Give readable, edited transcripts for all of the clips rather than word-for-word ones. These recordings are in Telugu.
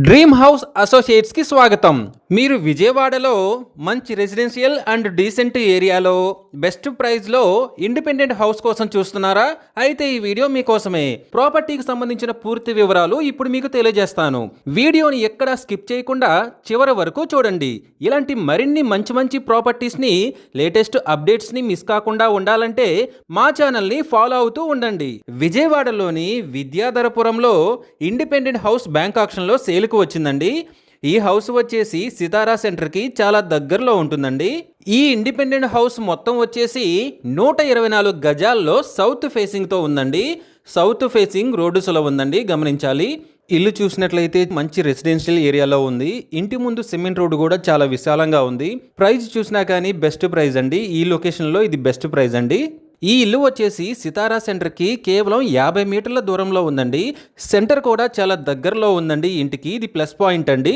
డ్రీమ్ హౌస్ అసోసియేట్స్ కి స్వాగతం. మీరు విజయవాడలో మంచి రెసిడెన్షియల్ అండ్ డీసెంట్ ఏరియాలో బెస్ట్ ప్రైస్ లో ఇండిపెండెంట్ హౌస్ కోసం చూస్తున్నారా? అయితే ఈ వీడియో మీకోసమే. ప్రాపర్టీకి సంబంధించిన పూర్తి వివరాలు ఇప్పుడు మీకు తెలియజేస్తాను. వీడియోని ఎక్కడా స్కిప్ చేయకుండా చివరి వరకు చూడండి. ఇలాంటి మరిన్ని మంచి మంచి ప్రాపర్టీస్ ని లేటెస్ట్ అప్డేట్స్ ని మిస్ కాకుండా ఉండాలంటే మా ఛానల్ ని ఫాలో అవుతూ ఉండండి. విజయవాడలోని విద్యాధరపురంలో ఇండిపెండెంట్ హౌస్ బ్యాంక్ ఆక్షన్ లో సేల్కు వచ్చిందండి. ఈ హౌస్ వచ్చేసి సితారా సెంటర్కి చాలా దగ్గరలో ఉంటుందండి. ఈ ఇండిపెండెంట్ హౌస్ మొత్తం వచ్చేసి 124 గజాల్లో సౌత్ ఫేసింగ్తో ఉందండి. సౌత్ ఫేసింగ్ రోడ్డులో ఉందండి, గమనించాలి. ఇల్లు చూసినట్లయితే మంచి రెసిడెన్షియల్ ఏరియాలో ఉంది. ఇంటి ముందు సిమెంట్ రోడ్డు కూడా చాలా విశాలంగా ఉంది. ప్రైస్ చూసినా కానీ బెస్ట్ ప్రైస్ అండి. ఈ లొకేషన్లో ఇది బెస్ట్ ప్రైస్ అండి. ఈ ఇల్లు వచ్చేసి సితారా సెంటర్కి కేవలం 50 మీటర్ల దూరంలో ఉందండి. సెంటర్ కూడా చాలా దగ్గరలో ఉందండి ఇంటికి. ఇది ప్లస్ పాయింట్ అండి.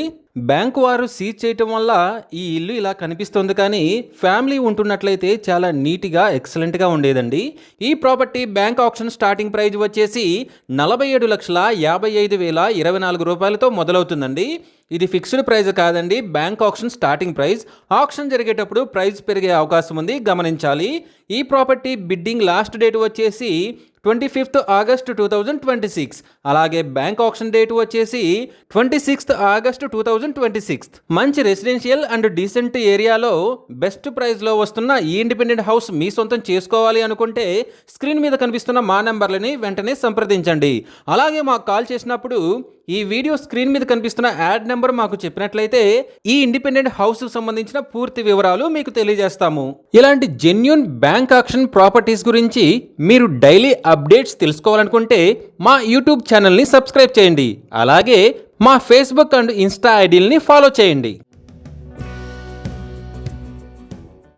బ్యాంకు వారు సీజ్ చేయటం వల్ల ఈ ఇల్లు ఇలా కనిపిస్తుంది, కానీ ఫ్యామిలీ ఉంటున్నట్లయితే చాలా నీట్గా ఎక్సలెంట్గా ఉండేదండి. ఈ property bank auction starting price వచ్చేసి 47,55,024 రూపాయలతో మొదలవుతుందండి. ఇది ఫిక్స్డ్ ప్రైజ్ కాదండి, bank auction starting price. Auction జరిగేటప్పుడు ప్రైస్ పెరిగే అవకాశం ఉంది, గమనించాలి. ఈ ప్రాపర్టీ బిడ్డింగ్ లాస్ట్ డేట్ వచ్చేసి 25th ఆగస్ట్ 2026. అలాగే బ్యాంక్ ఆక్షన్ డేట్ వచ్చేసి 26th ఆగస్ట్ 2026. మంచి రెసిడెన్షియల్ అండ్ డీసెంట్ ఏరియాలో బెస్ట్ ప్రైస్లో వస్తున్న ఈ ఇండిపెండెంట్ హౌస్ మీ సొంతం చేసుకోవాలి అనుకుంటే స్క్రీన్ మీద కనిపిస్తున్న మా నెంబర్లని వెంటనే సంప్రదించండి. అలాగే మాకు కాల్ చేసినప్పుడు ఈ వీడియో స్క్రీన్ మీద కనిపిస్తున్న యాడ్ నెంబర్ మాకు చెప్పినట్లయితే ఈ ఇండిపెండెంట్ హౌస్ సంబంధించిన పూర్తి వివరాలు మీకు తెలియజేస్తాము. ఇలాంటి జెన్యూన్ బ్యాంక్ ఆక్షన్ ప్రాపర్టీస్ గురించి మీరు డైలీ అప్డేట్స్ తెలుసుకోవాలనుకుంటే మా యూట్యూబ్ ఛానల్ని సబ్స్క్రైబ్ చేయండి. అలాగే మా ఫేస్బుక్ అండ్ ఇన్స్టా ఐడీలని ఫాలో చేయండి.